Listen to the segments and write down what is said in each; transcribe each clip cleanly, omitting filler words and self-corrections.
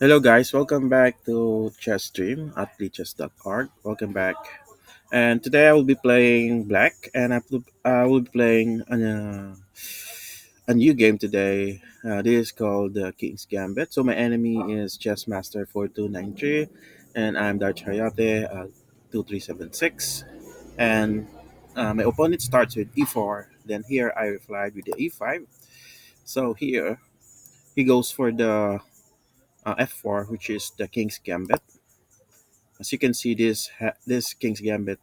Hello guys, welcome back to chess stream at lichess.org. Welcome back. And today I will be playing black and I will be playing a new game today. This is called the King's Gambit. So my enemy is Chessmaster 4293 and I'm Darchayate 2376. And my opponent starts with e4. Then here I replied with the e5. So here he goes for the f4, which is the King's Gambit. As you can see, this King's Gambit,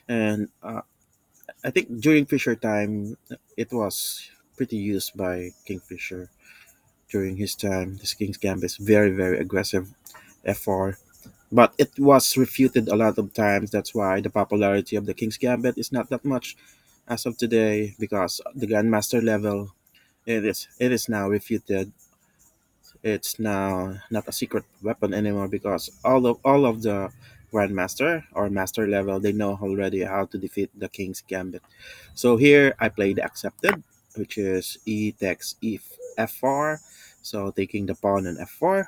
and I think during Fisher time, it was pretty used by Kingfisher during his time. This King's Gambit is very aggressive f4, but it was refuted a lot of times. That's why the popularity of the King's Gambit is not that much as of today because the Grandmaster level it is now refuted. It's now not a secret weapon anymore because all of the grandmaster or master level they know already how to defeat the King's Gambit. So here I played accepted, which is e takes f4, so taking the pawn on f4.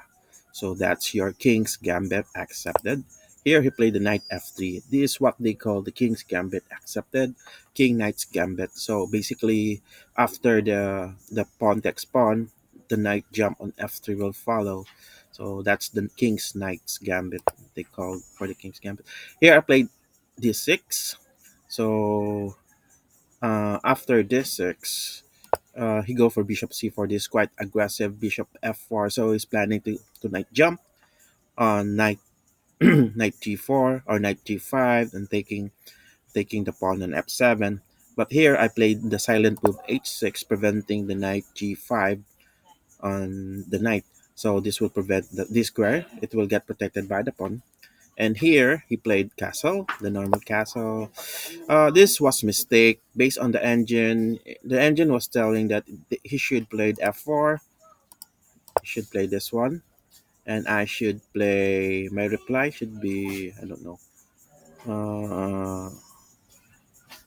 So that's your King's Gambit accepted. Here he played the knight f3. This is what they call the King's Gambit accepted, King Knight's Gambit. So basically, after the pawn takes pawn, the knight jump on f3 will follow. So that's the King's Knight's Gambit they call for the King's Gambit. Here I played d6. So after d6, he go for bishop c4. This quite aggressive bishop f4. So he's planning to knight jump on knight knight g4 or knight g5 and taking the pawn on f7. But here I played the silent move h6, preventing the knight g5 on the knight. So this will prevent this square. It will get protected by the pawn. And here he played castle, the normal castle. This was mistake based on the engine. The engine was telling that he should play f4. He should play this one, and I should play. My reply should be I don't know. Uh,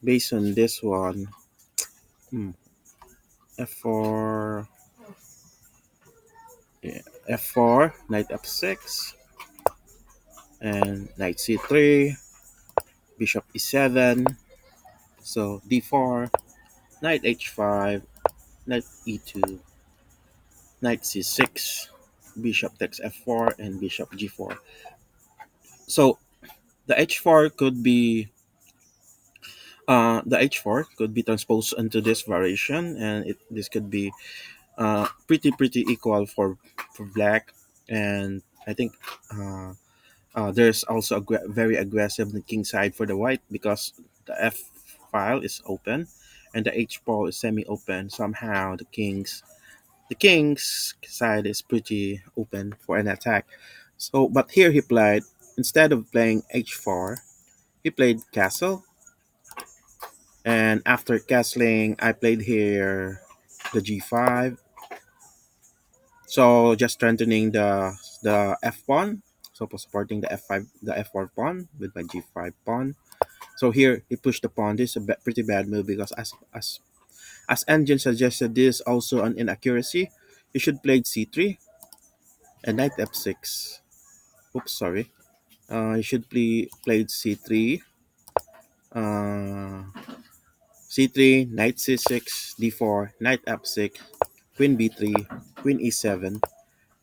Based on this one, f4, yeah, f4, knight f6, and knight c3, bishop e7. So d4, knight h5, knight e2, knight c6, bishop takes f4, and bishop g4. So the h4 could be transposed into this variation, and this could be pretty equal for black. And I think there's also very aggressive the king side for the white because the f file is open and the h ball is semi-open. Somehow the king's side is pretty open for an attack. So, but here he played, instead of playing h4, he played castle. And after castling, I played here the g5. So just strengthening the f pawn. So supporting the f5, the f4 pawn with my g5 pawn. So here he pushed the pawn. This is a pretty bad move because as engine suggested, this is also an inaccuracy. You should play c3 and knight f6. Oops, sorry. You should played c3, uh, c3, knight c6, d4, knight f6, queen b3, queen e7,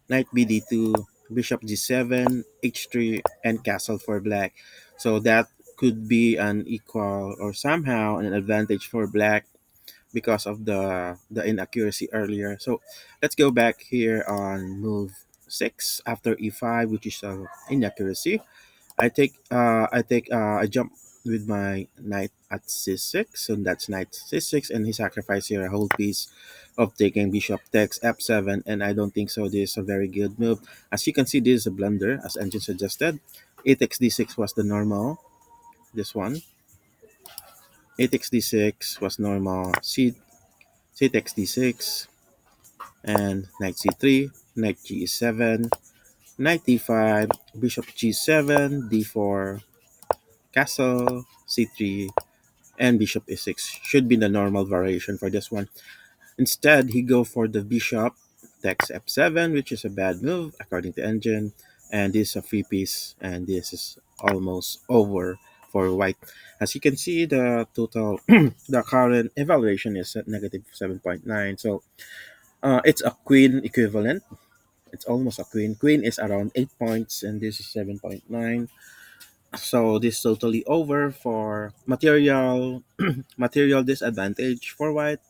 knight bd2, bishop g7, h3, and castle for black. So that could be an equal or somehow an advantage for black because of the inaccuracy earlier. So let's go back here on move 6 after e5, which is inaccuracy. I jump with my knight at c6, and that's knight c6, and he sacrificed here a whole piece of taking bishop takes f7, and I don't think so. This is a very good move. As you can see, this is a blunder, as engine suggested. A takes d6 was the normal. This one, a takes d6 was normal. C takes d6, and knight c3, knight g7, knight d5, bishop g7, d4, castle, c3, and bishop e6 should be the normal variation for this one. Instead, he go for the bishop takes f7, which is a bad move according to engine, and this is a free piece, and this is almost over for white. As you can see, the total, the current evaluation is at negative 7.9. So it's a queen equivalent. It's almost a queen. Queen is around 8 points, and this is 7.9. So this totally over for material disadvantage for white.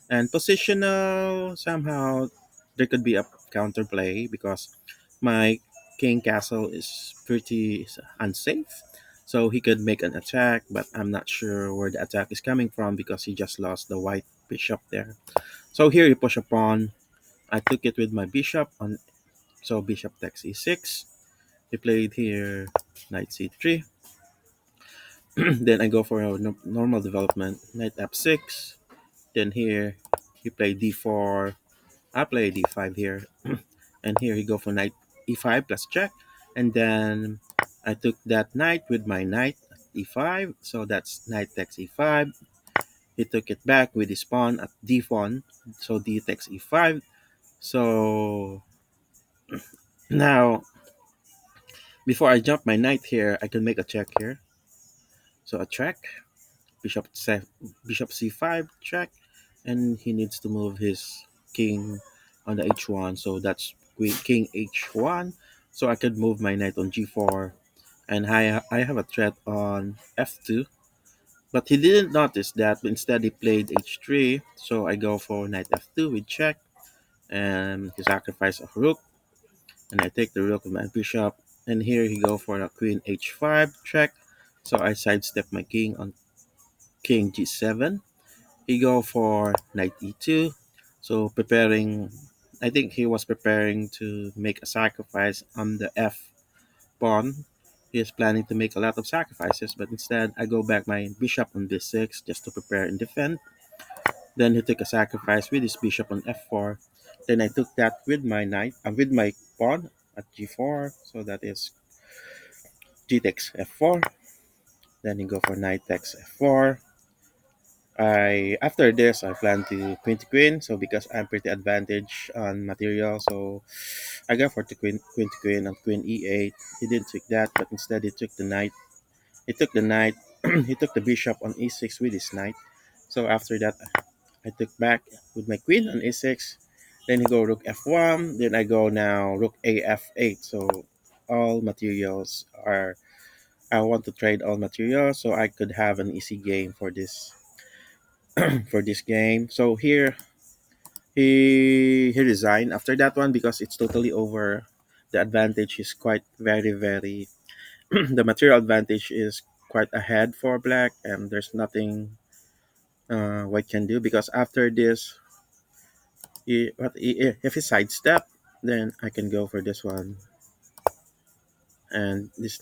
And positional, somehow there could be a counterplay because my king castle is pretty unsafe. So he could make an attack, but I'm not sure where the attack is coming from because he just lost the white bishop there. So here he push a pawn. I took it with my bishop on, so bishop takes e6. He played here knight c3. Then I go for a normal development, knight f6. Then here he played d4. I play d5 here, and here he go for knight e5 plus check, and then I took that knight with my knight at e5, so that's knight takes e5. He took it back with his pawn at d1, so d takes e5. So now before I jump my knight here, I can make a check here. So a check, bishop bishop c5 check, and he needs to move his king on the h1, so that's queen king h1. So I could move my knight on g4, and I have a threat on f2, but he didn't notice that. Instead he played h3, so I go for knight f2 with check, and he sacrificed a rook, and I take the rook with my bishop, and here he go for a queen h5 check, so I sidestep my king on king g7. He go for knight e2, so preparing. I think he was preparing to make a sacrifice on the f pawn. He is planning to make a lot of sacrifices, but instead I go back my bishop on b6 just to prepare and defend. Then he took a sacrifice with his bishop on f4. Then I took that with my knight, with my pawn at g4, so that is g takes f4. Then he go for knight takes f4. I after this I plan to queen. So because I'm pretty advantage on material, so I go for the queen to queen and queen e8. He didn't take that, but instead he took the knight. He took the knight. He took the bishop on e6 with his knight. So after that, I took back with my queen on e6. Then he go rook f1. Then I go now rook a f8. So all materials are. I want to trade all materials so I could have an easy game for this game. So here he resigned after that one because it's totally over. The advantage is quite very the material advantage is quite ahead for black, and there's nothing white can do because after this, if he sidestep, then I can go for this one, and this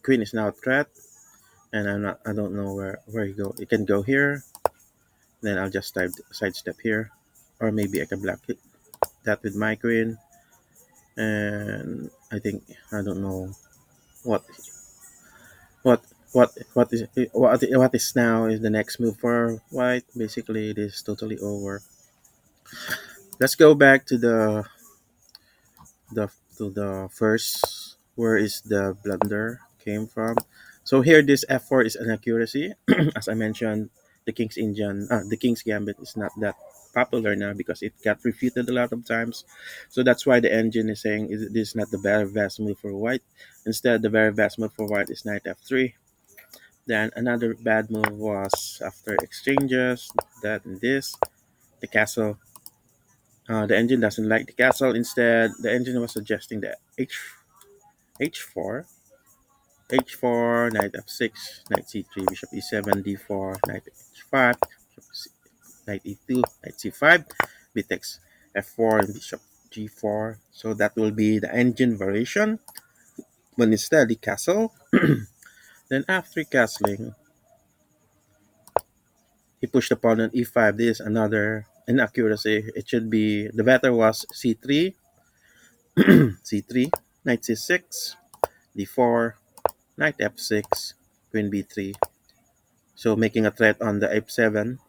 queen is now a threat, and I don't know where he go. It can go here, then I'll just type sidestep here, or maybe I can block it, that with my queen. And I think I don't know what what what is now is the next move for white. Basically, it is totally over. Let's go back to the to the first where is the blunder came from. So here this f4 is an accuracy. As I mentioned, the king's gambit is not that popular now because it got refuted a lot of times. So that's why the engine is saying this is not the very best move for white. Instead, the very best move for white is knight f3. Then another bad move was after exchanges, that and this, the castle. The engine doesn't like the castle. Instead, the engine was suggesting the h4, h4, knight f6, knight c3, bishop e7, d4, knight h5, knight e2, knight c5, b takes f4, and bishop g4. So that will be the engine variation. But instead, the castle. Then after castling, he pushed the pawn on e5. This is another inaccuracy. It should be the better was c3, c3, knight c6, d4, knight f6, queen b3. So making a threat on the f7.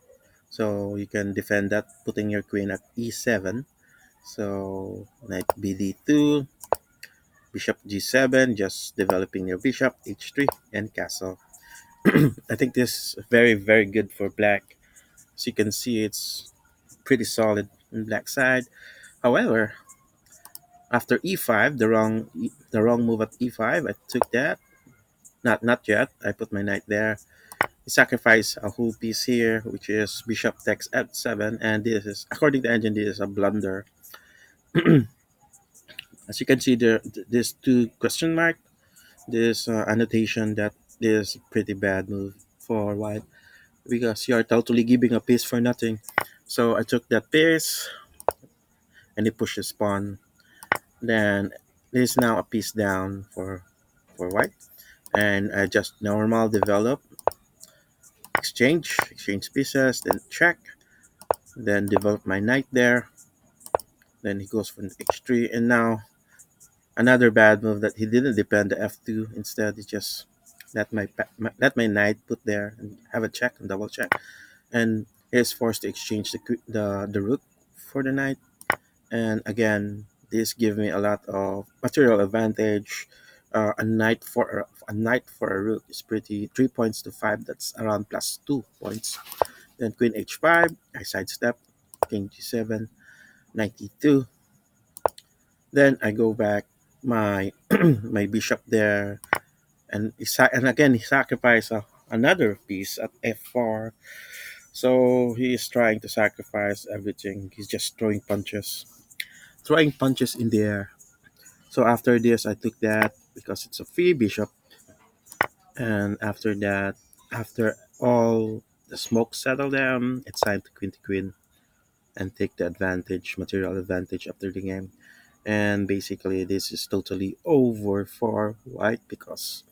So you can defend that, putting your queen at e7. So knight bd2, bishop g7, just developing your bishop, h3, and castle. I think this is very, very good for black. As you can see, it's pretty solid on black side. However, after e5, the wrong move at e5, I took that. Not yet. I put my knight there. I sacrifice a whole piece here, which is bishop takes f7, and this is, according to engine, this is a blunder. As you can see, there, this two question mark, this annotation that this is a pretty bad move for white because you are totally giving a piece for nothing. So I took that piece and he pushed his pawn. Then this is now a piece down for white, and I just normal develop, exchange pieces, then check, then develop my knight there. Then he goes for an h3, and now another bad move that he didn't defend the f2. Instead, he just let my knight put there and have a check and double check, and he's forced to exchange the rook for the knight. And again, this give me a lot of material advantage. A knight for a rook is pretty 3 points to five. That's around plus 2 points. Then queen h5, I sidestep, king g7, knight e2. Then I go back my my bishop there, and again he sacrificed another piece at f4. So he is trying to sacrifice everything. He's just throwing punches in the air. So after this, I took that because it's a free bishop, and after that, after all the smoke settled down, it's time to queen and take the advantage, material advantage after the game. And basically, this is totally over for white because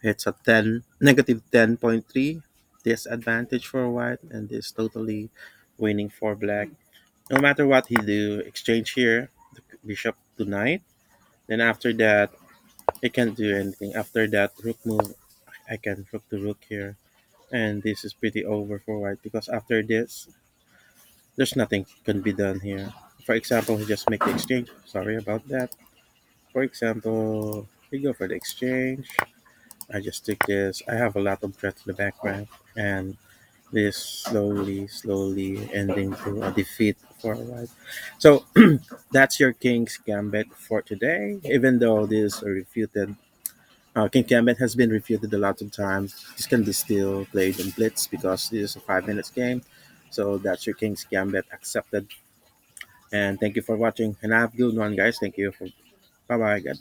it's a 10 negative 10.3 disadvantage for white, and this totally winning for black. No matter what he do, exchange here, the bishop to knight. Then after that, he can't do anything. After that rook move, I can rook to rook here, and this is pretty over for white because after this, there's nothing can be done here. For example, he just make the exchange. Sorry about that. For example, we go for the exchange. I just took this. I have a lot of threats in the background, and this slowly ending to a defeat for a while. So that's your King's Gambit for today. Even though this is refuted, King Gambit has been refuted a lot of times. This can be still played in Blitz because this is a 5 minutes game. So that's your King's Gambit accepted. And thank you for watching. And have a good one, guys. Thank you for bye bye.